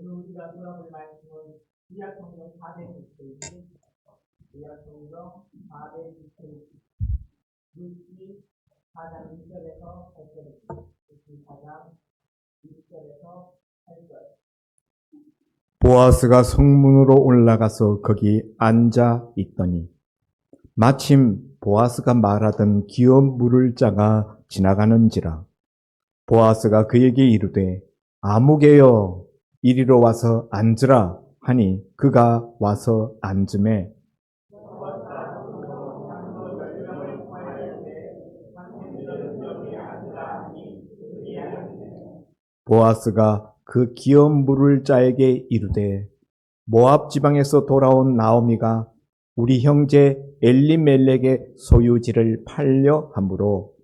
오늘 우리가 돌아볼 말씀은 구약성경 400페이지, 구약성경 400페이지, 룻기 4장 1절에서 8절입니다. 룻기 4장 1절에서 8절. 보아스가 성문으로 올라가서 거기 앉아 있더니 마침 보아스가 말하던 기업 물을 자가 지나가는지라. 보아스가 그에게 이르되 아무개여 이리로 와서 앉으라 하니 그가 와서 앉으매 보아스가 그 기업 물을 자에게 이르되 모압 지방에서 돌아온 나오미가 우리 형제 엘리멜렉의 소유지를 팔려 함으로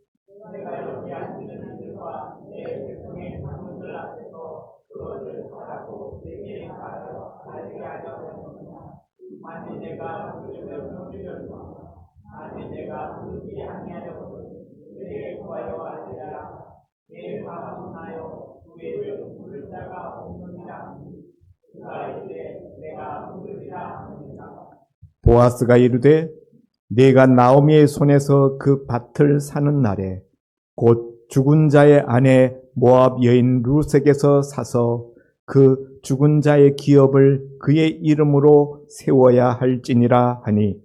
보아스가 이르되 네가 나오미의 손에서 그 밭을 사는 날에 곧 죽은 자의 아내 모압 여인 룻에게서 사서 그 죽은 자의 기업을 그의 이름으로 세워야 할지니라 하니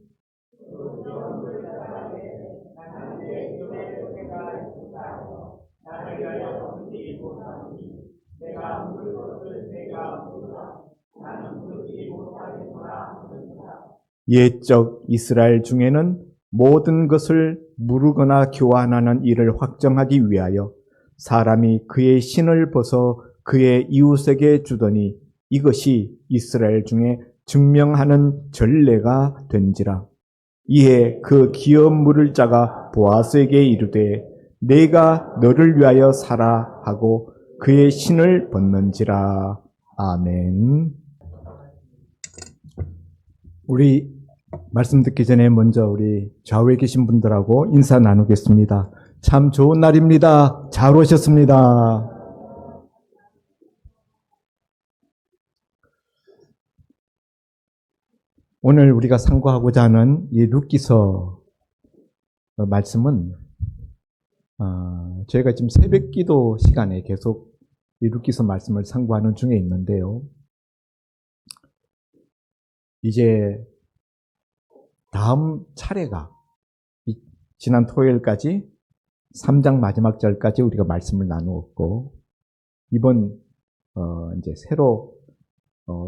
옛적 이스라엘 중에는 모든 것을 무르거나 교환하는 일을 확정하기 위하여 사람이 그의 신을 벗어 그의 이웃에게 주더니 이것이 이스라엘 중에 증명하는 전례가 된지라. 이에 그 기업 물을 자가 보아스에게 이르되 내가 너를 위하여 사라 하고 그의 신을 벗는지라. 아멘. 우리 말씀 듣기 전에 먼저 우리 좌우에 계신 분들하고 인사 나누겠습니다. 참 좋은 날입니다. 잘 오셨습니다. 오늘 우리가 상고하고자 하는 이 룻기서 말씀은 저희가 지금 새벽기도 시간에 계속 이 룻기서 말씀을 상고하는 중에 있는데요. 이제 다음 차례가 지난 토요일까지 3장 마지막 절까지 우리가 말씀을 나누었고 이번 이제 새로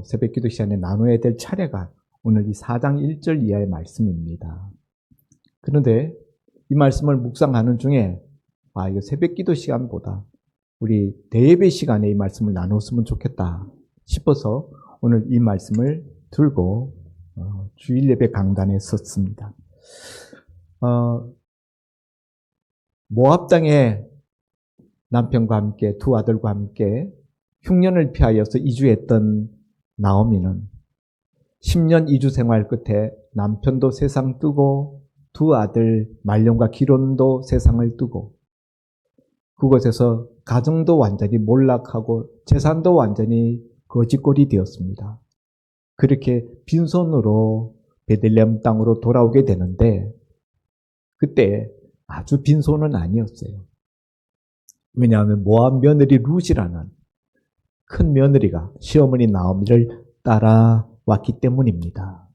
새벽기도 시간에 나눠야 될 차례가 오늘 이 4장 1절 이하의 말씀입니다. 그런데 이 말씀을 묵상하는 중에 이거 새벽기도 시간보다 우리 대예배 시간에 이 말씀을 나눴으면 좋겠다 싶어서 오늘 이 말씀을 들고 주일 예배 강단에 섰습니다. 모압 땅에 남편과 함께 두 아들과 함께 흉년을 피하여서 이주했던 나오미는 10년 이주 생활 끝에 남편도 세상 뜨고 두 아들 말론과 기론도 세상을 뜨고 그곳에서 가정도 완전히 몰락하고 재산도 완전히 거지꼴이 되었습니다. 그렇게 빈손으로 베들레헴 땅으로 돌아오게 되는데 그때 아주 빈손은 아니었어요. 왜냐하면 모압 며느리 룻이라는 큰 며느리가 시어머니 나오미를 따라왔기 때문입니다.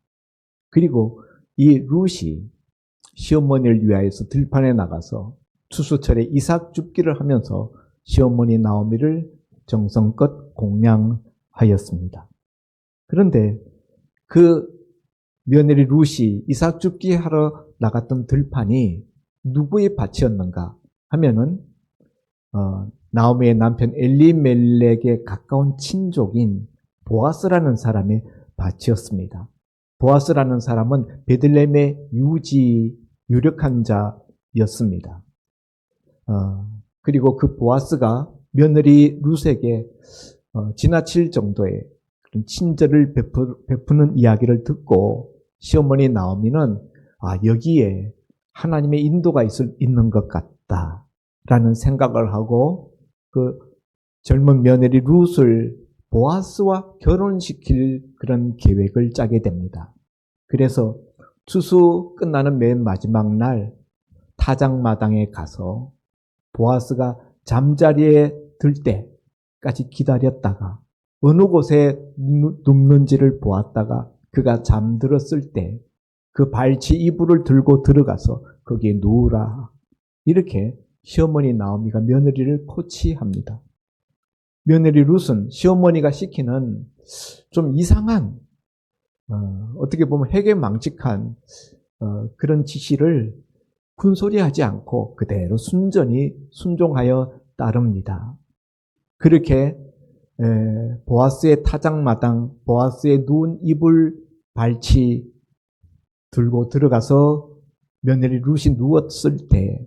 그리고 이 룻이 시어머니를 위하여서 들판에 나가서 추수철에 이삭 줍기를 하면서 시어머니 나오미를 정성껏 공양하였습니다. 그런데 그 며느리 룻이 이삭 줍기 하러 나갔던 들판이 누구의 밭이었는가 하면은 나오미의 남편 엘리멜렉에 가까운 친족인 보아스라는 사람의 밭이었습니다. 보아스라는 사람은 베들레헴의 유력한 자였습니다. 그리고 그 보아스가 며느리 룻에게 지나칠 정도의 그런 친절을 베푸는 이야기를 듣고 시어머니 나오미는 여기에 하나님의 인도가 있는 것 같다라는 생각을 하고 그 젊은 며느리 룻을 보아스와 결혼시킬 그런 계획을 짜게 됩니다. 그래서 추수 끝나는 맨 마지막 날 타작마당에 가서 보아스가 잠자리에 들 때까지 기다렸다가 어느 곳에 눕는지를 보았다가 그가 잠들었을 때 그 발치 이불을 들고 들어가서 거기에 누우라. 이렇게 시어머니 나오미가 며느리를 코치합니다. 며느리 룻은 시어머니가 시키는 좀 이상한 어떻게 보면 해괴망측한 그런 지시를 군소리하지 않고 그대로 순전히 순종하여 따릅니다. 그렇게 보아스의 타작마당, 보아스의 누운 이불 발치 들고 들어가서 며느리 룻이 누웠을 때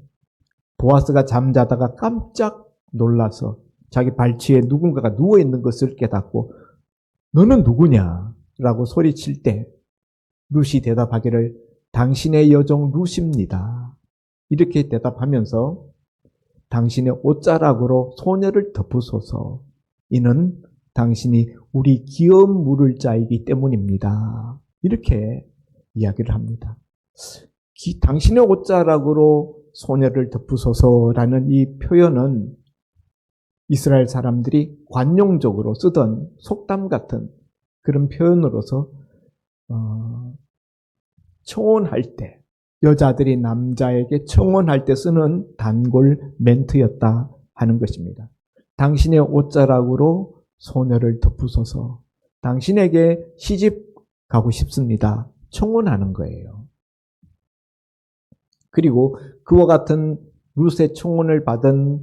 보아스가 잠자다가 깜짝 놀라서 자기 발치에 누군가가 누워있는 것을 깨닫고 너는 누구냐? 라고 소리칠 때 룻이 대답하기를 당신의 여종 룻입니다. 이렇게 대답하면서 당신의 옷자락으로 소녀를 덮으소서. 이는 당신이 우리 귀여운 물을 자이기 때문입니다. 이렇게 이야기를 합니다. 당신의 옷자락으로 소녀를 덮으소서라는 이 표현은 이스라엘 사람들이 관용적으로 쓰던 속담 같은 그런 표현으로서 청혼할 때 여자들이 남자에게 청혼할 때 쓰는 단골 멘트였다 하는 것입니다. 당신의 옷자락으로 소녀를 덮으소서. 당신에게 시집 가고 싶습니다. 청혼하는 거예요. 그리고 그와 같은 룻의 청혼을 받은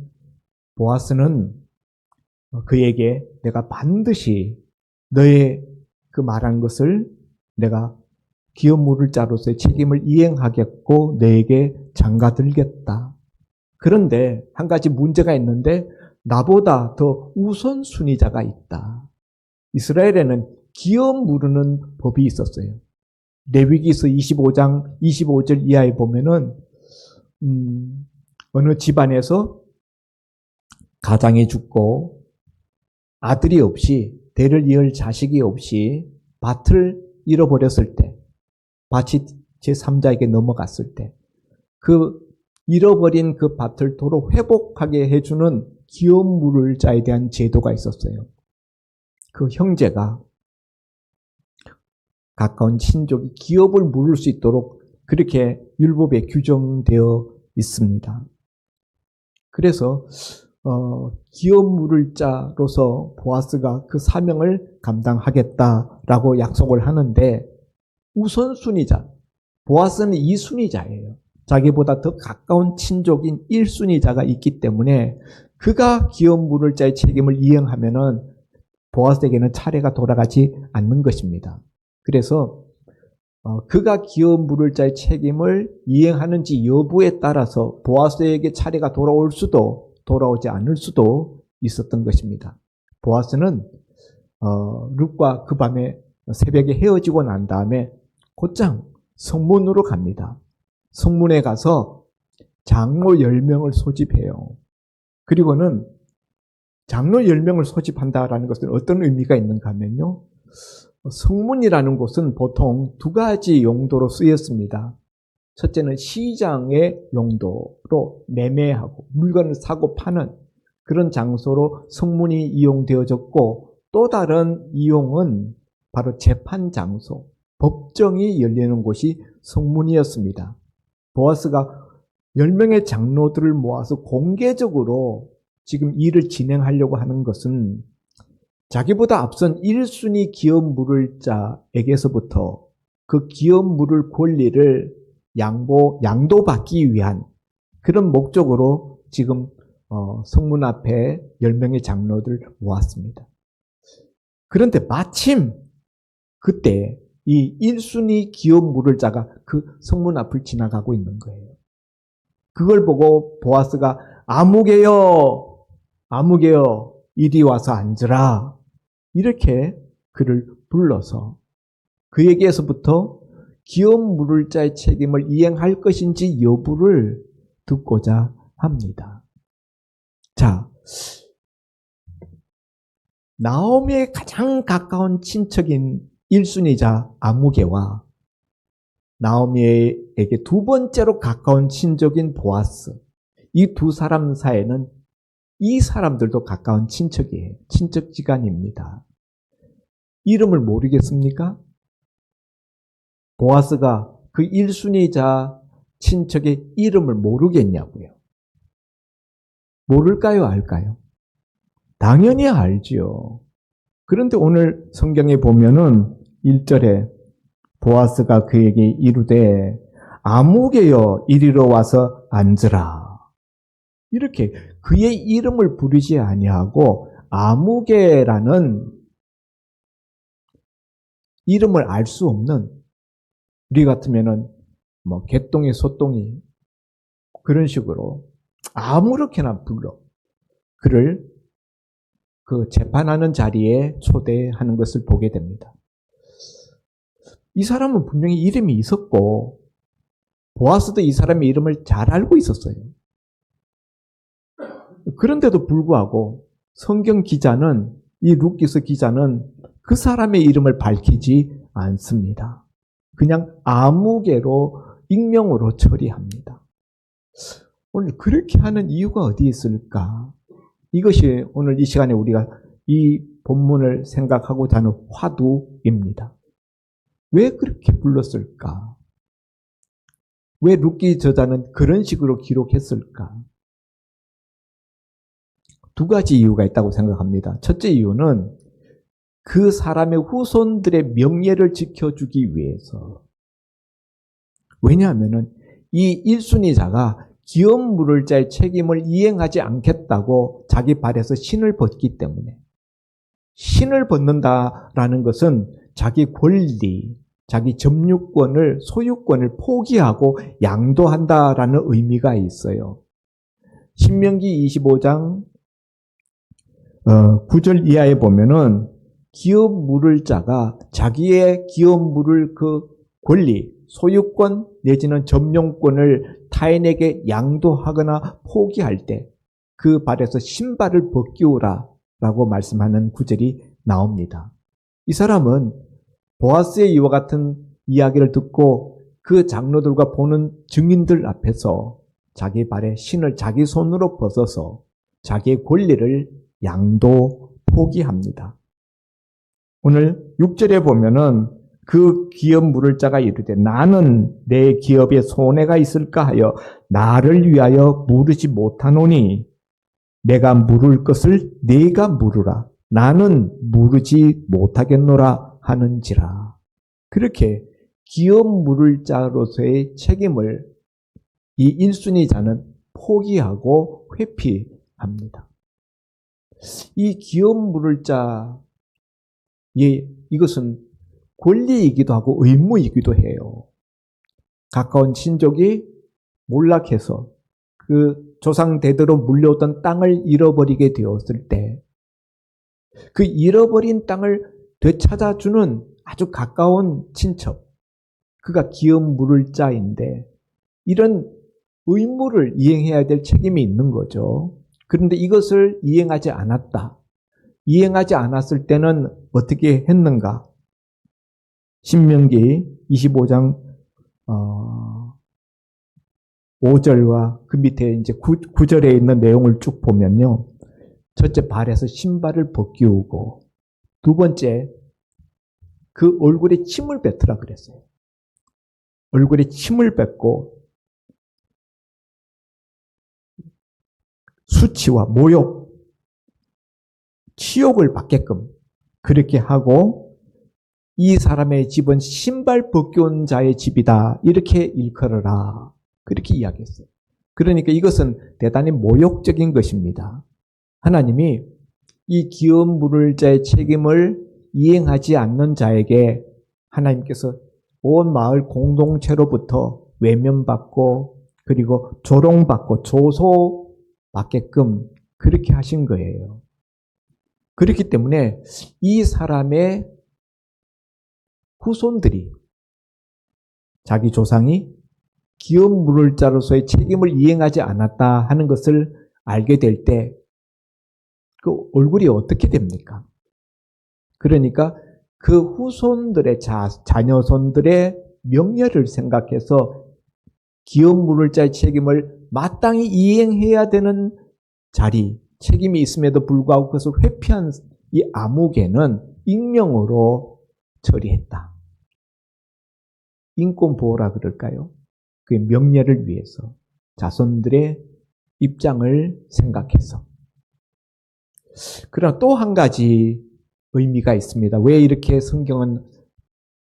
보아스는 그에게 내가 반드시 너의 그 말한 것을 내가 기업 물을 자로서의 책임을 이행하겠고 너에게 장가들겠다. 그런데 한 가지 문제가 있는데 나보다 더 우선순위자가 있다. 이스라엘에는 기업 물으는 법이 있었어요. 레위기서 25장 25절 이하에 보면은 어느 집안에서 가장이 죽고 아들이 없이 대를 이을 자식이 없이 밭을 잃어버렸을 때 밭이 제3자에게 넘어갔을 때 그 잃어버린 그 밭을 도로 회복하게 해주는 기업 물을 자에 대한 제도가 있었어요. 그 형제가 가까운 친족이 기업을 물을 수 있도록 그렇게 율법에 규정되어 있습니다. 그래서 기업 물을 자로서 보아스가 그 사명을 감당하겠다라고 약속을 하는데 우선순위자, 보아스는 2순위자예요. 자기보다 더 가까운 친족인 1순위자가 있기 때문에 그가 기업 물을 자의 책임을 이행하면은 보아스에게는 차례가 돌아가지 않는 것입니다. 그래서 그가 기업 물을 자의 책임을 이행하는지 여부에 따라서 보아스에게 차례가 돌아올 수도 돌아오지 않을 수도 있었던 것입니다. 보아스는 룻과 그 밤에 새벽에 헤어지고 난 다음에 곧장 성문으로 갑니다. 성문에 가서 장로 10명을 소집해요. 그리고는 장로 10명을 소집한다라는 것은 어떤 의미가 있는가 하면요. 성문이라는 곳은 보통 두 가지 용도로 쓰였습니다. 첫째는 시장의 용도로 매매하고 물건을 사고 파는 그런 장소로 성문이 이용되어졌고 또 다른 이용은 바로 재판 장소, 법정이 열리는 곳이 성문이었습니다. 보아스가 10명의 장로들을 모아서 공개적으로 지금 일을 진행하려고 하는 것은 자기보다 앞선 1순위 기업 물을 자에게서부터 그 기업 물을 권리를 양도받기 위한 그런 목적으로 지금 성문 앞에 10명의 장로들을 모았습니다. 그런데 마침 그때 이 1순위 기업 물을 자가 그 성문 앞을 지나가고 있는 거예요. 그걸 보고 보아스가 아무개요, 이리 와서 앉으라. 이렇게 그를 불러서 그에게서부터 기업 물을 자의 책임을 이행할 것인지 여부를 듣고자 합니다. 자, 나오미의 가장 가까운 친척인 1순위자 아무개와 나오미에게 두 번째로 가까운 친족인 보아스, 이 두 사람 사이에는 이 사람들도 가까운 친척이에요. 친척지간입니다. 이름을 모르겠습니까? 보아스가 그 1순위자 친척의 이름을 모르겠냐고요. 모를까요? 알까요? 당연히 알지요. 그런데 오늘 성경에 보면은 1절에 보아스가 그에게 이르되 아무개여 이리로 와서 앉으라. 이렇게 그의 이름을 부르지 아니하고 아무개라는 이름을 알 수 없는, 우리 같으면은 뭐 개똥이 소똥이 그런 식으로 아무렇게나 불러 그를 그 재판하는 자리에 초대하는 것을 보게 됩니다. 이 사람은 분명히 이름이 있었고 보아스도 이 사람의 이름을 잘 알고 있었어요. 그런데도 불구하고 성경 기자는, 이 룻기서 기자는 그 사람의 이름을 밝히지 않습니다. 그냥 아무개로 익명으로 처리합니다. 오늘 그렇게 하는 이유가 어디 있을까? 이것이 오늘 이 시간에 우리가 이 본문을 생각하고자 하는 화두입니다. 왜 그렇게 불렀을까? 왜 룻기 저자는 그런 식으로 기록했을까? 두 가지 이유가 있다고 생각합니다. 첫째 이유는 그 사람의 후손들의 명예를 지켜주기 위해서. 왜냐하면 이 1순위자가 기업 물을 자의 책임을 이행하지 않겠다고 자기 발에서 신을 벗기 때문에, 신을 벗는다라는 것은 자기 권리, 자기 점유권을, 소유권을 포기하고 양도한다라는 의미가 있어요. 신명기 25장 9절 이하에 보면은 기업 물을 자가 자기의 기업 물을 그 권리, 소유권 내지는 점용권을 타인에게 양도하거나 포기할 때 그 발에서 신발을 벗기우라 라고 말씀하는 구절이 나옵니다. 이 사람은 보아스의 이와 같은 이야기를 듣고 그 장로들과 보는 증인들 앞에서 자기 발에 신을 자기 손으로 벗어서 자기의 권리를 양도 포기합니다. 오늘 6절에 보면은 그 기업 물을 자가 이르되 나는 내 기업에 손해가 있을까 하여 나를 위하여 물으지 못하노니 내가 물을 것을 네가 물으라. 나는 물으지 못하겠노라 하는지라. 그렇게 기업 물을 자로서의 책임을 이 1순위자는 포기하고 회피합니다. 이 기업 물을 자의 이것은 권리이기도 하고 의무이기도 해요. 가까운 친족이 몰락해서 그 조상 대대로 물려오던 땅을 잃어버리게 되었을 때 그 잃어버린 땅을 되찾아주는 아주 가까운 친척, 그가 기업 물을 자인데 이런 의무를 이행해야 될 책임이 있는 거죠. 그런데 이것을 이행하지 않았다. 이행하지 않았을 때는 어떻게 했는가? 신명기 25장 5절과 그 밑에 이제 9절에 있는 내용을 쭉 보면요. 첫째, 발에서 신발을 벗기우고, 두 번째, 그 얼굴에 침을 뱉으라 그랬어요. 얼굴에 침을 뱉고 수치와 모욕, 치욕을 받게끔 그렇게 하고 이 사람의 집은 신발 벗겨온 자의 집이다. 이렇게 일컬어라. 그렇게 이야기했어요. 그러니까 이것은 대단히 모욕적인 것입니다. 하나님이 이 기업 물을 자의 책임을 이행하지 않는 자에게 하나님께서 온 마을 공동체로부터 외면받고 그리고 조롱받고 조소받게끔 그렇게 하신 거예요. 그렇기 때문에 이 사람의 후손들이 자기 조상이 기업 물을 자로서의 책임을 이행하지 않았다 하는 것을 알게 될 때 그 얼굴이 어떻게 됩니까? 그러니까 그 후손들의 자녀손들의 명예를 생각해서 기업 물을자의 책임을 마땅히 이행해야 되는 자리, 책임이 있음에도 불구하고 그것을 회피한 이 아무개는 익명으로 처리했다. 인권보호라 그럴까요? 그 명예를 위해서 자손들의 입장을 생각해서. 그러나 또 한 가지 의미가 있습니다. 왜 이렇게 성경은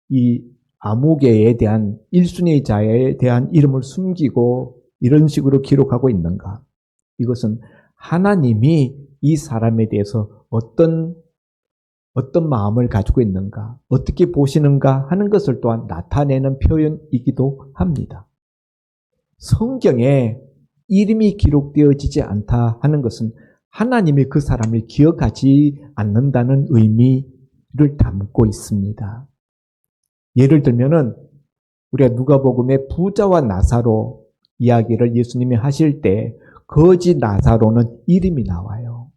이 아무개에 대한 1순위자에 대한 이름을 숨기고 이런 식으로 기록하고 있는가? 이것은 하나님이 이 사람에 대해서 어떤 마음을 가지고 있는가, 어떻게 보시는가 하는 것을 또한 나타내는 표현이기도 합니다. 성경에 이름이 기록되어지지 않다 하는 것은 하나님이 그 사람을 기억하지 않는다는 의미를 담고 있습니다. 예를 들면은 우리가 누가복음의 부자와 나사로 이야기를 예수님이 하실 때 거지 나사로는 이름이 나와요.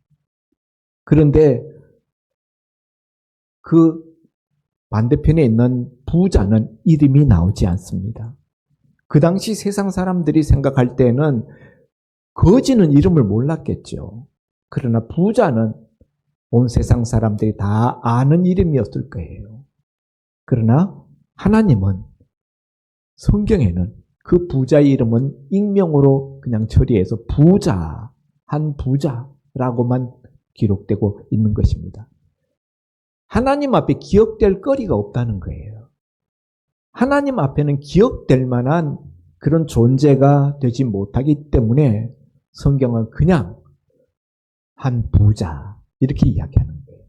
그런데 그 반대편에 있는 부자는 이름이 나오지 않습니다. 그 당시 세상 사람들이 생각할 때는 거지는 이름을 몰랐겠죠. 그러나 부자는 온 세상 사람들이 다 아는 이름이었을 거예요. 그러나 하나님은 성경에는 그 부자의 이름은 익명으로 그냥 처리해서 부자, 한 부자라고만 기록되고 있는 것입니다. 하나님 앞에 기억될 거리가 없다는 거예요. 하나님 앞에는 기억될 만한 그런 존재가 되지 못하기 때문에 성경은 그냥 한 부자 이렇게 이야기하는 거예요.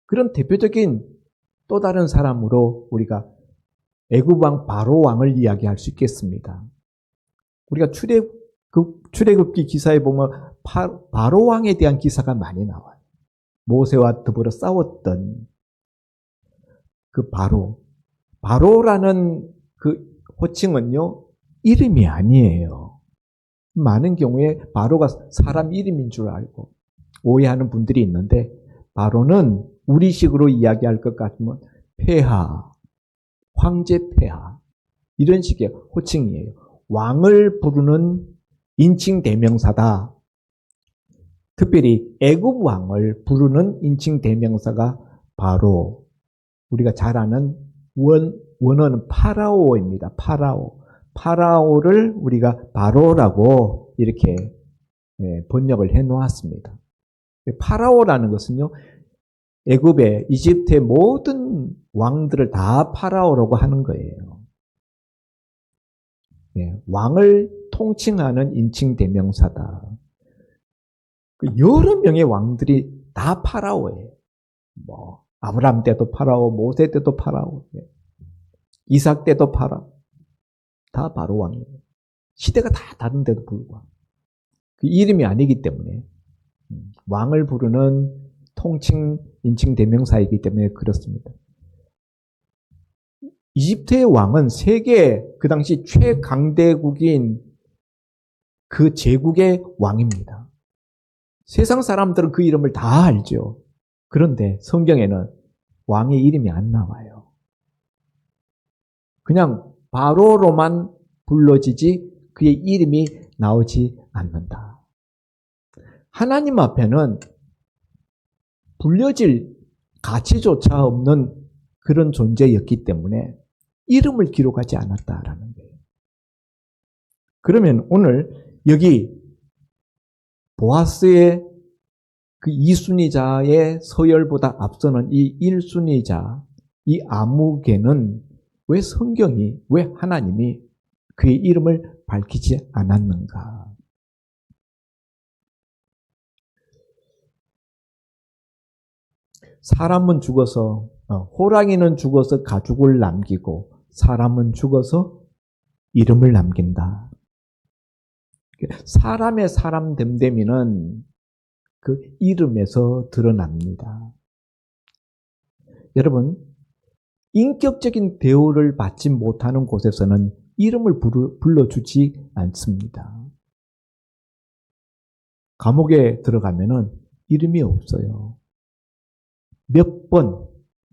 그런 대표적인 또 다른 사람으로 우리가 애굽왕 바로 왕을 이야기할 수 있겠습니다. 우리가 출애굽기 기사에 보면 바로 왕에 대한 기사가 많이 나와요. 모세와 더불어 싸웠던 그 바로라는 그 호칭은요, 이름이 아니에요. 많은 경우에 바로가 사람 이름인 줄 알고 오해하는 분들이 있는데, 바로는 우리식으로 이야기할 것 같으면 폐하, 황제 폐하, 이런 식의 호칭이에요. 왕을 부르는 인칭 대명사다. 특별히 애굽 왕을 부르는 인칭 대명사가 바로 우리가 잘 아는 원어는 파라오입니다. 파라오를 우리가 바로라고 이렇게 번역을 해 놓았습니다. 파라오라는 것은요, 애굽의 이집트의 모든 왕들을 다 파라오라고 하는 거예요. 왕을 통칭하는 인칭 대명사다. 여러 명의 왕들이 다 파라오예요. 아브라함 때도 파라오, 모세 때도 파라오, 이삭 때도 파라오. 다 바로 왕이에요. 시대가 다 다른데도 불구하고. 그 이름이 아니기 때문에 왕을 부르는 통칭, 인칭 대명사이기 때문에 그렇습니다. 이집트의 왕은 세계 그 당시 최강대국인 그 제국의 왕입니다. 세상 사람들은 그 이름을 다 알죠. 그런데 성경에는 왕의 이름이 안 나와요. 그냥 바로로만 불러지지 그의 이름이 나오지 않는다. 하나님 앞에는 불려질 가치조차 없는 그런 존재였기 때문에 이름을 기록하지 않았다라는 거예요. 그러면 오늘 여기 보아스의 그 2순위자의 서열보다 앞서는 이 1순위자, 이 아무개는 왜 하나님이 그의 이름을 밝히지 않았는가? 사람은 죽어서, 호랑이는 죽어서 가죽을 남기고 사람은 죽어서 이름을 남긴다. 사람의 사람 됨됨이는 그 이름에서 드러납니다. 여러분, 인격적인 대우를 받지 못하는 곳에서는 이름을 불러주지 않습니다. 감옥에 들어가면은 이름이 없어요. 몇 번,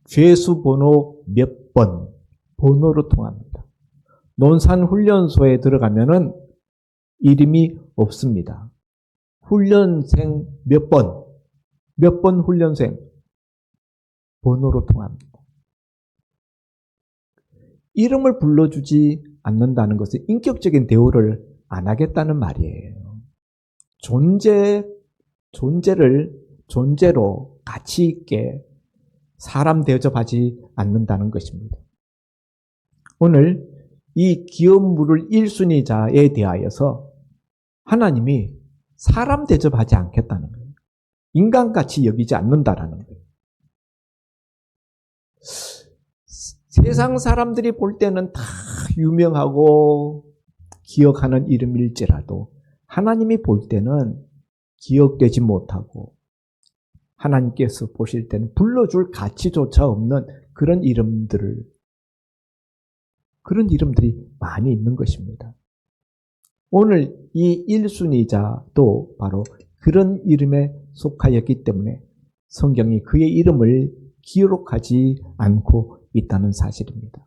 죄수 번호 몇 번, 번호로 통합니다. 논산훈련소에 들어가면은 이름이 없습니다. 훈련생 몇 번 훈련생, 번호로 통합니다. 이름을 불러주지 않는다는 것은 인격적인 대우를 안 하겠다는 말이에요. 존재로 가치 있게 사람 대접하지 않는다는 것입니다. 오늘 이 기업 물을 1순위자에 대하여서 하나님이 사람 대접하지 않겠다는 거예요. 인간같이 여기지 않는다라는 거예요. 세상 사람들이 볼 때는 다 유명하고 기억하는 이름일지라도 하나님이 볼 때는 기억되지 못하고 하나님께서 보실 때는 불러줄 가치조차 없는 그런 이름들이 많이 있는 것입니다. 오늘 이 1순위자도 바로 그런 이름에 속하였기 때문에 성경이 그의 이름을 기록하지 않고 있다는 사실입니다.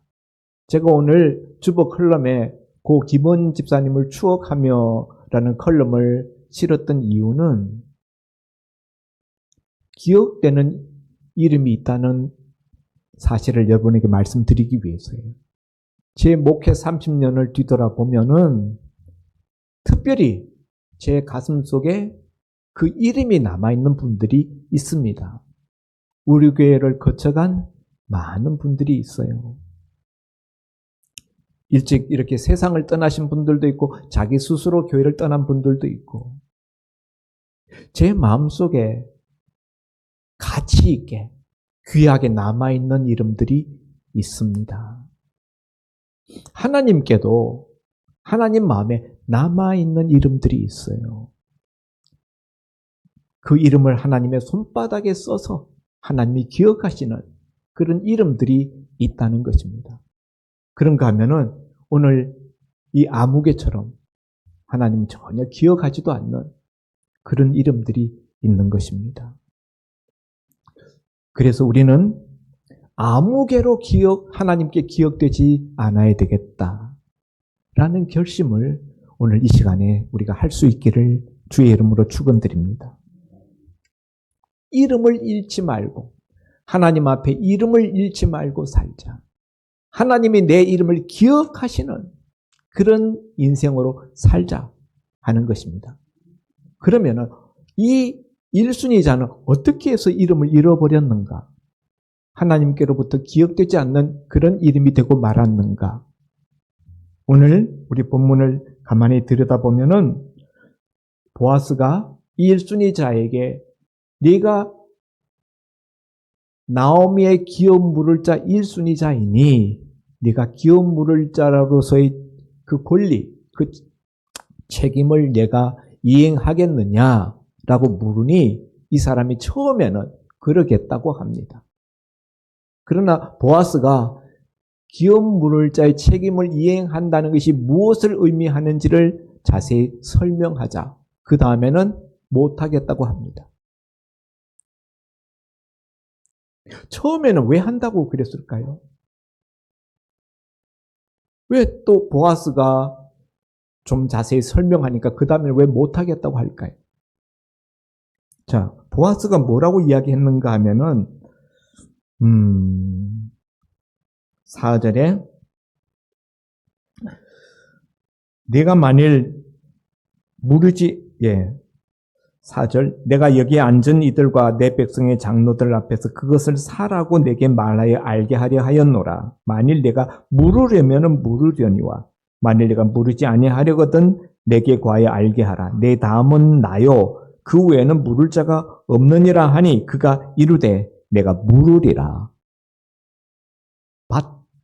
제가 오늘 주보 컬럼에 고 김원 집사님을 추억하며 라는 컬럼을 실었던 이유는 기억되는 이름이 있다는 사실을 여러분에게 말씀드리기 위해서예요. 제 목회 30년을 뒤돌아보면은 특별히 제 가슴 속에 그 이름이 남아있는 분들이 있습니다. 우리 교회를 거쳐간 많은 분들이 있어요. 일찍 이렇게 세상을 떠나신 분들도 있고 자기 스스로 교회를 떠난 분들도 있고 제 마음속에 가치 있게 귀하게 남아있는 이름들이 있습니다. 하나님께도 하나님 마음에 남아있는 이름들이 있어요. 그 이름을 하나님의 손바닥에 써서 하나님이 기억하시는 그런 이름들이 있다는 것입니다. 그런가 하면은 오늘 이 아무개처럼 하나님 전혀 기억하지도 않는 그런 이름들이 있는 것입니다. 그래서 우리는 아무개로 하나님께 기억되지 않아야 되겠다라는 결심을 오늘 이 시간에 우리가 할 수 있기를 주의 이름으로 축원드립니다. 이름을 잃지 말고 하나님 앞에 이름을 잃지 말고 살자. 하나님이 내 이름을 기억하시는 그런 인생으로 살자 하는 것입니다. 그러면 이 1순위자는 어떻게 해서 이름을 잃어버렸는가? 하나님께로부터 기억되지 않는 그런 이름이 되고 말았는가? 오늘 우리 본문을 가만히 들여다보면은 보아스가 이 1순위자에게 네가 나오미의 기업 물을 자 1순위자이니 네가 기업 물을 자로서의 그 권리, 그 책임을 내가 이행하겠느냐라고 물으니 이 사람이 처음에는 그러겠다고 합니다. 그러나 보아스가 기업 물을 자의 책임을 이행한다는 것이 무엇을 의미하는지를 자세히 설명하자. 그 다음에는 못하겠다고 합니다. 처음에는 왜 한다고 그랬을까요? 왜 또 보아스가 좀 자세히 설명하니까 그 다음에 왜 못하겠다고 할까요? 자, 보아스가 뭐라고 이야기했는가 하면은 4절에 내가 만일 4절 내가 여기에 앉은 이들과 내 백성의 장로들 앞에서 그것을 사라고 내게 말하여 알게 하려 하였노라. 만일 내가 물으려면 물으려니와 만일 내가 물으지 아니하려거든 내게 구하여 알게 하라. 내 다음은 나요. 그 외에는 물을 자가 없느니라 하니 그가 이르되 내가 물으리라.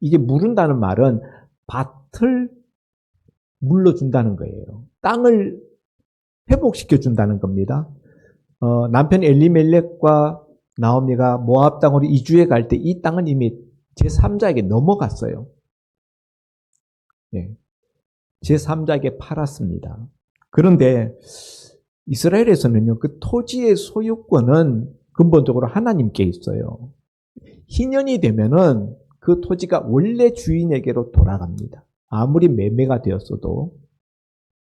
이게 물은다는 말은 밭을 물러준다는 거예요. 땅을 회복시켜준다는 겁니다. 남편 엘리멜렉과 나오미가 모압 땅으로 이주해 갈 때 이 땅은 이미 제3자에게 넘어갔어요. 제3자에게 팔았습니다. 그런데 이스라엘에서는요, 그 토지의 소유권은 근본적으로 하나님께 있어요. 희년이 되면은 그 토지가 원래 주인에게로 돌아갑니다. 아무리 매매가 되었어도.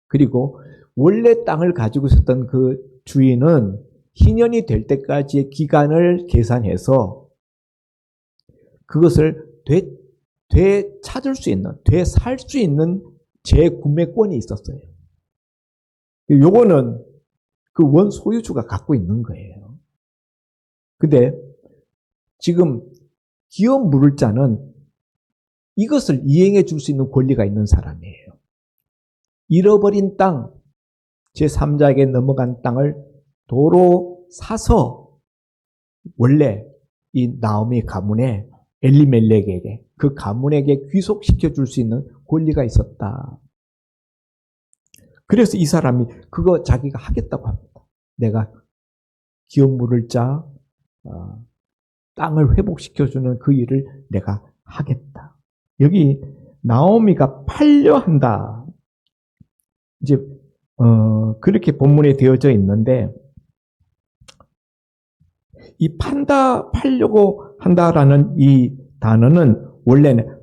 그리고 원래 땅을 가지고 있었던 그 주인은 희년이 될 때까지의 기간을 계산해서 그것을 되찾을 수 있는, 되살 수 있는 재구매권이 있었어요. 요거는 그 원 소유주가 갖고 있는 거예요. 근데 지금 기업 물을 자는 이것을 이행해 줄 수 있는 권리가 있는 사람이에요. 잃어버린 땅, 제3자에게 넘어간 땅을 도로 사서 원래 이 나오미 가문에 엘리멜렉에게 그 가문에게 귀속시켜 줄 수 있는 권리가 있었다. 그래서 이 사람이 그거 자기가 하겠다고 합니다. 내가 기업 물을 자 땅을 회복시켜주는 그 일을 내가 하겠다. 여기 나오미가 팔려 한다. 이제 그렇게 본문에 되어져 있는데 이 팔려고 한다라는 이 단어는 원래는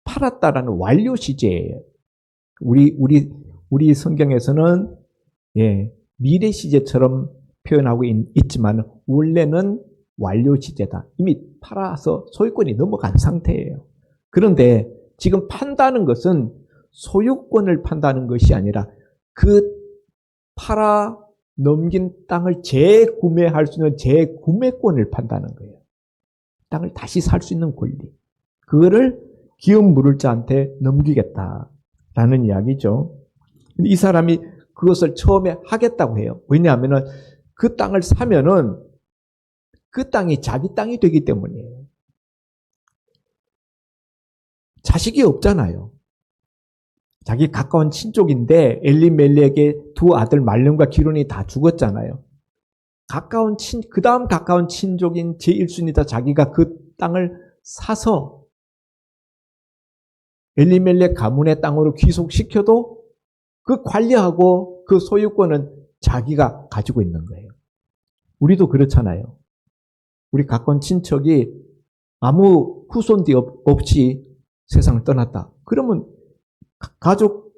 팔았다라는 완료 시제예요. 우리 성경에서는 미래 시제처럼 표현하고 있지만 원래는 완료 시제다. 이미 팔아서 소유권이 넘어간 상태예요. 그런데 지금 판다는 것은 소유권을 판다는 것이 아니라 그 팔아 넘긴 땅을 재구매할 수 있는 재구매권을 판다는 거예요. 땅을 다시 살 수 있는 권리. 그거를 기업 물을 자한테 넘기겠다라는 이야기죠. 이 사람이 그것을 처음에 하겠다고 해요. 왜냐하면 그 땅을 사면은 그 땅이 자기 땅이 되기 때문이에요. 자식이 없잖아요. 자기 가까운 친족인데 엘리멜렉의 두 아들 말론과 기론이 다 죽었잖아요. 그 다음 가까운 친족인 제1순위다 자기가 그 땅을 사서 엘리멜렉 가문의 땅으로 귀속시켜도 그 관리하고 그 소유권은 자기가 가지고 있는 거예요. 우리도 그렇잖아요. 우리 가까운 친척이 아무 후손도 없이 세상을 떠났다. 그러면 가족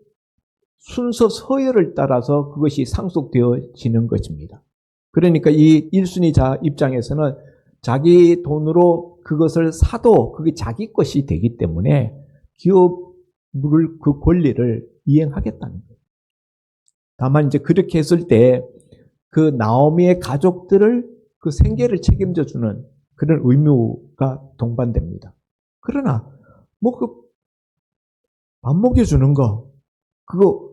순서 서열을 따라서 그것이 상속되어지는 것입니다. 그러니까 이 1순위자 입장에서는 자기 돈으로 그것을 사도 그게 자기 것이 되기 때문에 기업 물을 그 권리를 이행하겠다는 거예요. 다만 이제 그렇게 했을 때 그 나오미의 가족들을 그 생계를 책임져 주는 그런 의무가 동반됩니다. 그러나 밥 먹여주는 거 그거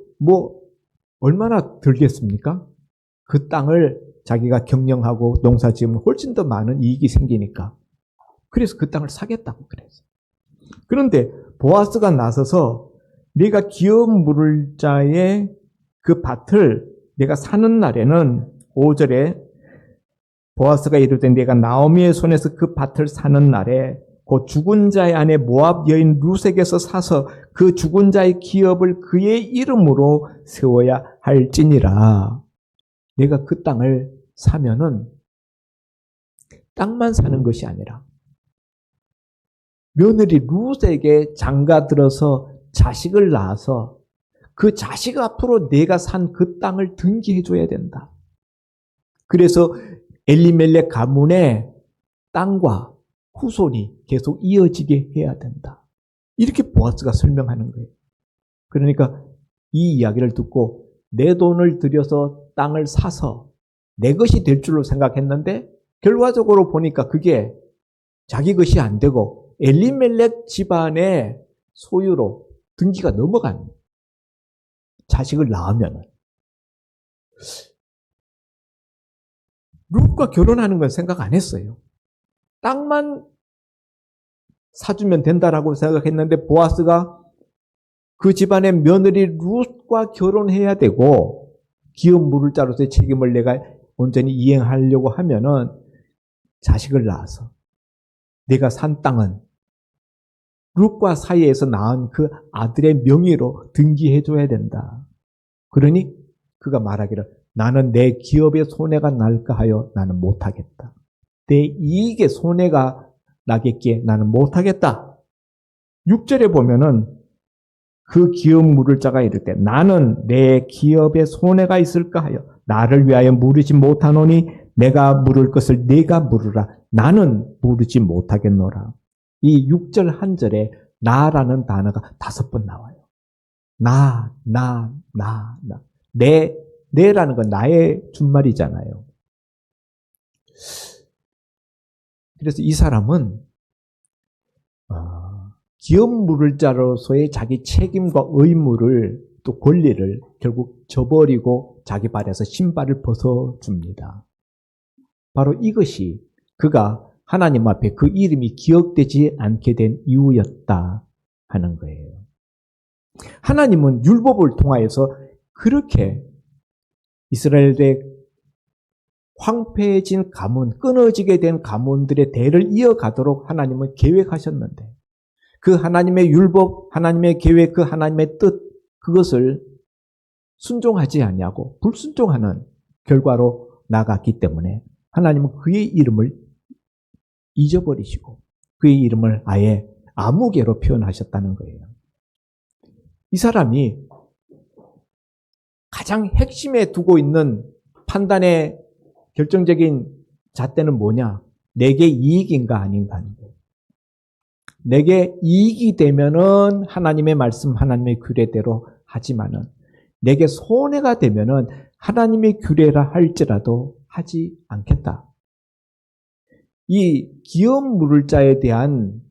얼마나 들겠습니까? 그 땅을 자기가 경영하고 농사 지으면 훨씬 더 많은 이익이 생기니까. 그래서 그 땅을 사겠다고 그랬어요. 그런데 보아스가 나서서 내가 기업 물을 자의 그 밭을 내가 사는 날에는 5절에 보아스가 이르되 내가 나오미의 손에서 그 밭을 사는 날에 그 죽은 자의 아내 모압 여인 룻에게서 사서 그 죽은 자의 기업을 그의 이름으로 세워야 할지니라. 내가 그 땅을 사면은 땅만 사는 것이 아니라 며느리 룻에게 장가들어서 자식을 낳아서 그 자식 앞으로 내가 산 그 땅을 등기해 줘야 된다. 그래서 엘리멜렉 가문의 땅과 후손이 계속 이어지게 해야 된다. 이렇게 보아스가 설명하는 거예요. 그러니까 이 이야기를 듣고 내 돈을 들여서 땅을 사서 내 것이 될 줄로 생각했는데 결과적으로 보니까 그게 자기 것이 안 되고 엘리멜렉 집안의 소유로 등기가 넘어간 거예요. 자식을 낳으면 룻과 결혼하는 건 생각 안 했어요. 땅만 사주면 된다라고 생각했는데 보아스가 그 집안의 며느리 룻과 결혼해야 되고 기업 물을 자로서의 책임을 내가 온전히 이행하려고 하면은 자식을 낳아서 내가 산 땅은 룻과 사이에서 낳은 그 아들의 명의로 등기해줘야 된다. 그러니 그가 말하기를 나는 내 기업에 손해가 날까 하여 나는 못하겠다. 내 이익에 손해가 나겠기에 나는 못하겠다. 6절에 보면은 그 기업 물을 자가 이를 때 나는 내 기업에 손해가 있을까 하여 나를 위하여 물으지 못하노니 내가 물을 것을 네가 물으라. 나는 물으지 못하겠노라. 이 6절 한 절에 나라는 단어가 5번 나와요. 나. 내라는 건 나의 준말이잖아요. 그래서 이 사람은 기업 물을 자로서의 자기 책임과 의무를 또 권리를 결국 저버리고 자기 발에서 신발을 벗어줍니다. 바로 이것이 그가 하나님 앞에 그 이름이 기억되지 않게 된 이유였다 하는 거예요. 하나님은 율법을 통하여서 그렇게 이스라엘의 황폐해진 가문, 끊어지게 된 가문들의 대를 이어가도록 하나님은 계획하셨는데 그 하나님의 율법, 하나님의 계획, 그 하나님의 뜻, 그것을 순종하지 않냐고 불순종하는 결과로 나갔기 때문에 하나님은 그의 이름을 잊어버리시고 그의 이름을 아예 아무개로 표현하셨다는 거예요. 이 사람이 가장 핵심에 두고 있는 판단의 결정적인 잣대는 뭐냐? 내게 이익인가 아닌가 하는 거예요. 내게 이익이 되면은 하나님의 말씀, 하나님의 규례대로 하지만은 내게 손해가 되면은 하나님의 규례라 할지라도 하지 않겠다. 이 기업 물을 자에 대한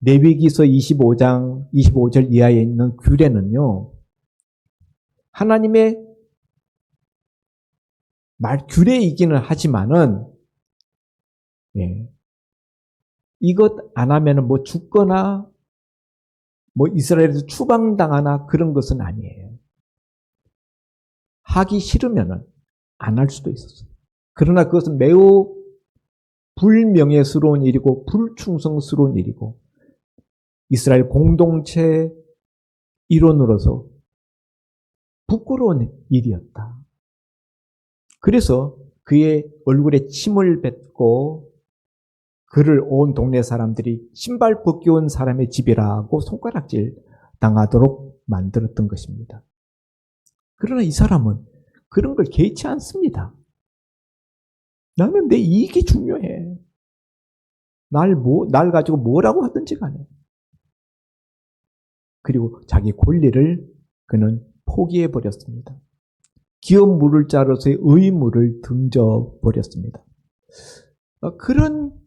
레위기서 25장 25절 이하에 있는 규례는요. 하나님의 규례이기는 하지만은 이것 안 하면은 뭐 죽거나 뭐 이스라엘에서 추방당하나 그런 것은 아니에요. 하기 싫으면은 안 할 수도 있었어요. 그러나 그것은 매우 불명예스러운 일이고 불충성스러운 일이고 이스라엘 공동체 일원으로서 부끄러운 일이었다. 그래서 그의 얼굴에 침을 뱉고 그를 온 동네 사람들이 신발 벗겨온 사람의 집이라고 손가락질 당하도록 만들었던 것입니다. 그러나 이 사람은 그런 걸 개의치 않습니다. 나는 내 이익이 중요해. 날 가지고 뭐라고 하든지 간에. 그리고 자기 권리를 그는 포기해버렸습니다. 기업 물을 자로서의 의무를 등져버렸습니다. 그런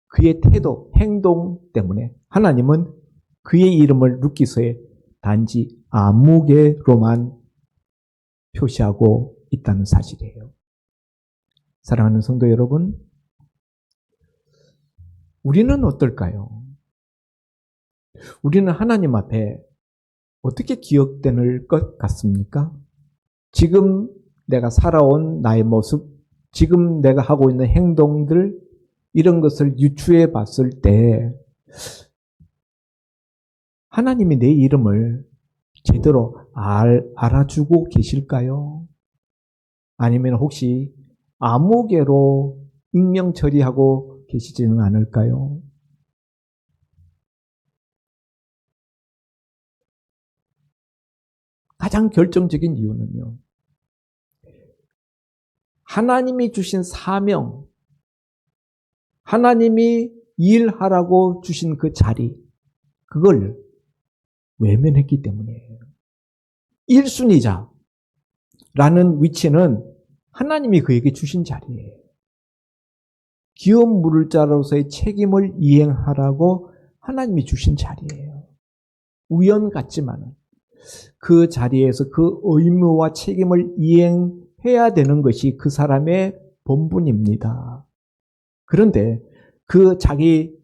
그의 태도, 행동 때문에 하나님은 그의 이름을 룻기서에 단지 아무개로만 표시하고 있다는 사실이에요. 사랑하는 성도 여러분, 우리는 어떨까요? 우리는 하나님 앞에 어떻게 기억될 것 같습니까? 지금 내가 살아온 나의 모습, 지금 내가 하고 있는 행동들, 이런 것을 유추해 봤을 때 하나님이 내 이름을 제대로 알아주고 계실까요? 아니면 혹시 아무개로 익명 처리하고 계시지는 않을까요? 가장 결정적인 이유는요. 하나님이 주신 사명, 하나님이 일하라고 주신 그 자리, 그걸 외면했기 때문이에요. 1순위자라는 위치는 하나님이 그에게 주신 자리예요. 기업 물을 자로서의 책임을 이행하라고 하나님이 주신 자리예요. 우연 같지만 그 자리에서 그 의무와 책임을 이행해야 되는 것이 그 사람의 본분입니다. 그런데 그 자기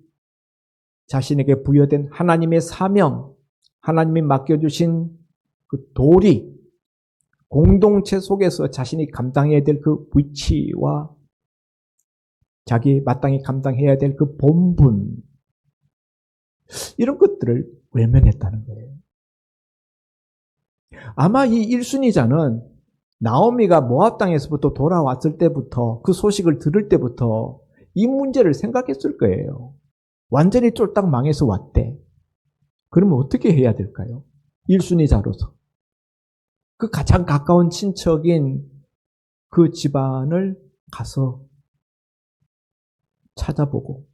자신에게 부여된 하나님의 사명, 하나님이 맡겨주신 그 도리, 공동체 속에서 자신이 감당해야 될 그 위치와 자기 마땅히 감당해야 될 그 본분, 이런 것들을 외면했다는 거예요. 아마 이 1순위자는 나오미가 모압 땅에서부터 돌아왔을 때부터 그 소식을 들을 때부터 이 문제를 생각했을 거예요. 완전히 쫄딱 망해서 왔대. 그러면 어떻게 해야 될까요? 1순위자로서. 그 가장 가까운 친척인 그 집안을 가서 찾아보고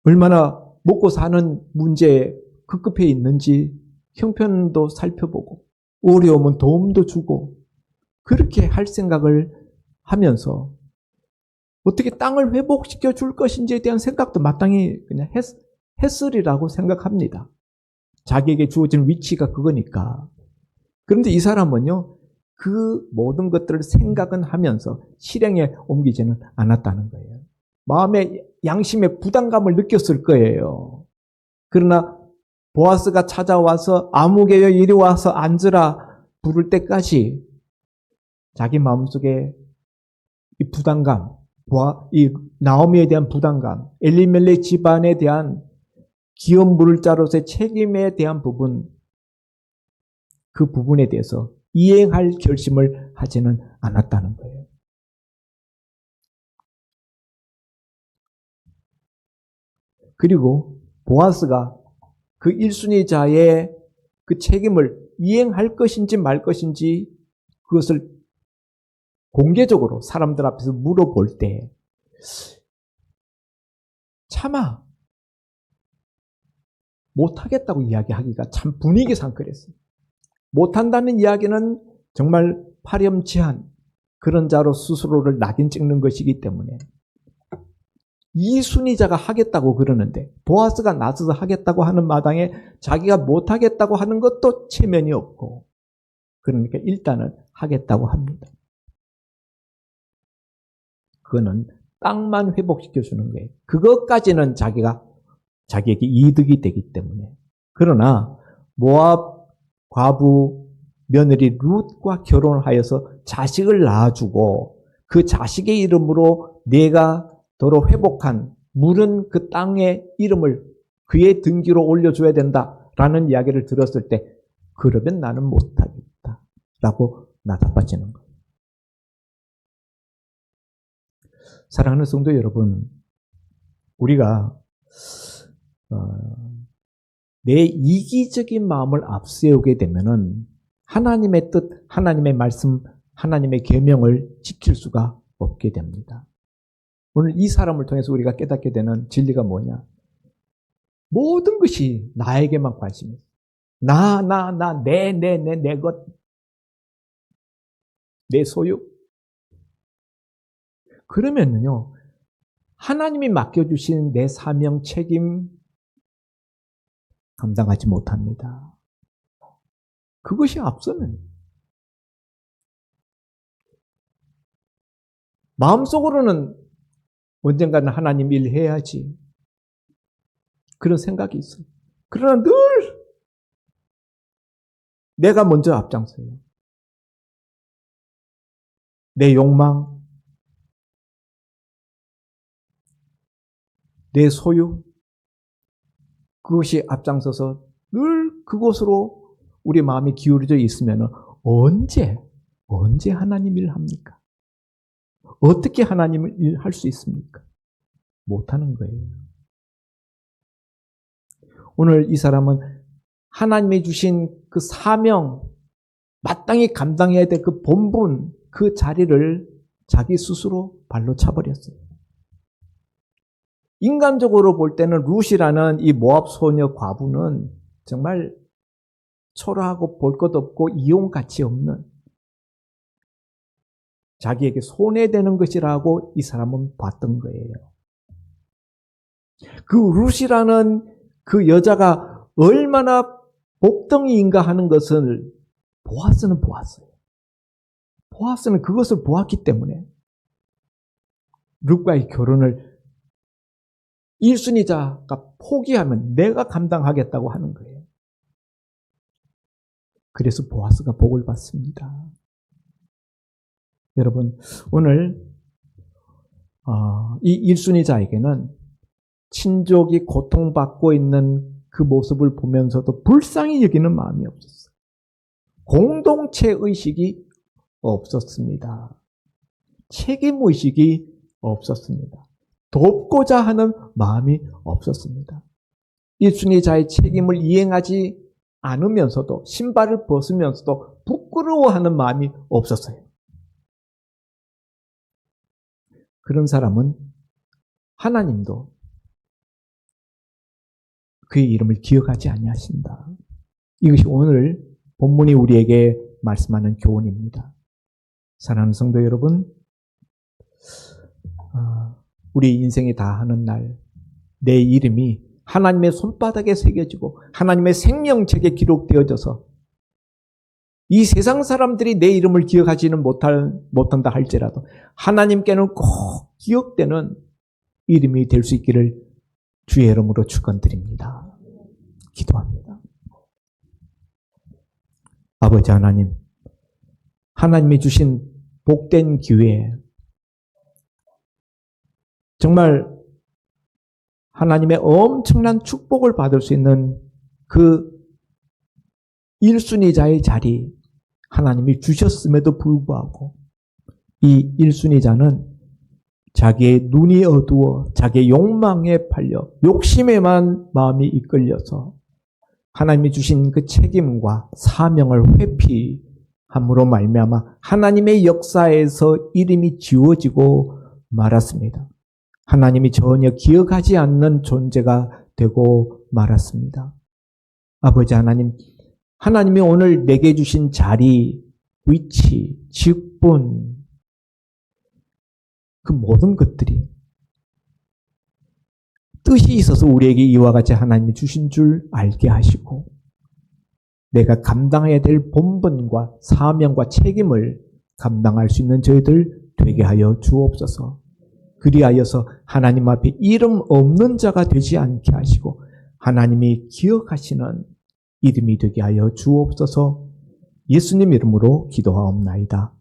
얼마나 먹고 사는 문제에 급급해 있는지 형편도 살펴보고 어려우면 도움도 주고 그렇게 할 생각을 하면서 어떻게 땅을 회복시켜 줄 것인지에 대한 생각도 마땅히 그냥 했으리라고 생각합니다. 자기에게 주어진 위치가 그거니까. 그런데 이 사람은요, 그 모든 것들을 생각은 하면서 실행에 옮기지는 않았다는 거예요. 마음의 양심의 부담감을 느꼈을 거예요. 그러나 보아스가 찾아와서 아무개여 이리 와서 앉으라 부를 때까지 자기 마음속에 이 부담감, 이 나오미에 대한 부담감, 엘리멜렉 집안에 대한 기업 물자로서의 책임에 대한 부분, 그 부분에 대해서 이행할 결심을 하지는 않았다는 거예요. 그리고 보아스가 그 1순위자의 그 책임을 이행할 것인지 말 것인지 그것을 공개적으로 사람들 앞에서 물어볼 때 차마 못하겠다고 이야기하기가 참 분위기상 그랬어요. 못한다는 이야기는 정말 파렴치한 그런 자로 스스로를 낙인 찍는 것이기 때문에 이 순위자가 하겠다고 그러는데 보아스가 나서서 하겠다고 하는 마당에 자기가 못하겠다고 하는 것도 체면이 없고 그러니까 일단은 하겠다고 합니다. 그거는 땅만 회복시켜주는 거예요. 그것까지는 자기에게 이득이 되기 때문에. 그러나 모압 과부 며느리 룻과 결혼을 하여서 자식을 낳아주고 그 자식의 이름으로 내가 도로 회복한 물은 그 땅의 이름을 그의 등기로 올려줘야 된다라는 이야기를 들었을 때 그러면 나는 못하겠다라고 나답아지는 거예요. 사랑하는 성도 여러분, 우리가 내 이기적인 마음을 앞세우게 되면은 하나님의 뜻, 하나님의 말씀, 하나님의 계명을 지킬 수가 없게 됩니다. 오늘 이 사람을 통해서 우리가 깨닫게 되는 진리가 뭐냐? 모든 것이 나에게만 관심이 있어요. 내 것, 내 소유. 그러면요, 하나님이 맡겨주신 내 사명, 책임 감당하지 못합니다. 그것이 앞서면 마음속으로는 언젠가는 하나님 일 해야지 그런 생각이 있어요. 그러나 늘 내가 먼저 앞장서요. 내 욕망, 내 소유, 그것이 앞장서서 늘 그곳으로 우리 마음이 기울어져 있으면 언제 하나님 일 합니까? 어떻게 하나님을 일할 수 있습니까? 못하는 거예요. 오늘 이 사람은 하나님이 주신 그 사명, 마땅히 감당해야 될 그 본분, 그 자리를 자기 스스로 발로 차버렸어요. 인간적으로 볼 때는 룻이라는 이 모압 소녀 과부는 정말 초라하고 볼 것 없고 이용 가치 없는 자기에게 손해되는 것이라고 이 사람은 봤던 거예요. 그 룻이라는 그 여자가 얼마나 복덩이인가 하는 것을 보아스는 보았어요. 보아스는 그것을 보았기 때문에 룻과의 결혼을 1순위자가 포기하면 내가 감당하겠다고 하는 거예요. 그래서 보아스가 복을 받습니다. 여러분, 오늘 이 1순위자에게는 친족이 고통받고 있는 그 모습을 보면서도 불쌍히 여기는 마음이 없었어요. 공동체 의식이 없었습니다. 책임 의식이 없었습니다. 돕고자 하는 마음이 없었습니다. 일순위자의 책임을 이행하지 않으면서도 신발을 벗으면서도 부끄러워하는 마음이 없었어요. 그런 사람은 하나님도 그의 이름을 기억하지 아니하신다. 이것이 오늘 본문이 우리에게 말씀하는 교훈입니다. 사랑하는 성도 여러분, 우리 인생이 다 하는 날 내 이름이 하나님의 손바닥에 새겨지고 하나님의 생명책에 기록되어져서 이 세상 사람들이 내 이름을 기억하지는 못한다 할지라도 하나님께는 꼭 기억되는 이름이 될 수 있기를 주의 이름으로 축원드립니다. 기도합니다. 아버지 하나님, 하나님이 주신 복된 기회, 정말 하나님의 엄청난 축복을 받을 수 있는 그 1순위자의 자리 하나님이 주셨음에도 불구하고 이 1순위자는 자기의 눈이 어두워 자기의 욕망에 팔려 욕심에만 마음이 이끌려서 하나님이 주신 그 책임과 사명을 회피함으로 말미암아 하나님의 역사에서 이름이 지워지고 말았습니다. 하나님이 전혀 기억하지 않는 존재가 되고 말았습니다. 아버지 하나님, 하나님이 오늘 내게 주신 자리, 위치, 직분, 그 모든 것들이 뜻이 있어서 우리에게 이와 같이 하나님이 주신 줄 알게 하시고 내가 감당해야 될 본분과 사명과 책임을 감당할 수 있는 저희들 되게 하여 주옵소서. 그리하여서 하나님 앞에 이름 없는 자가 되지 않게 하시고 하나님이 기억하시는 이름이 되게 하여 주옵소서. 예수님 이름으로 기도하옵나이다.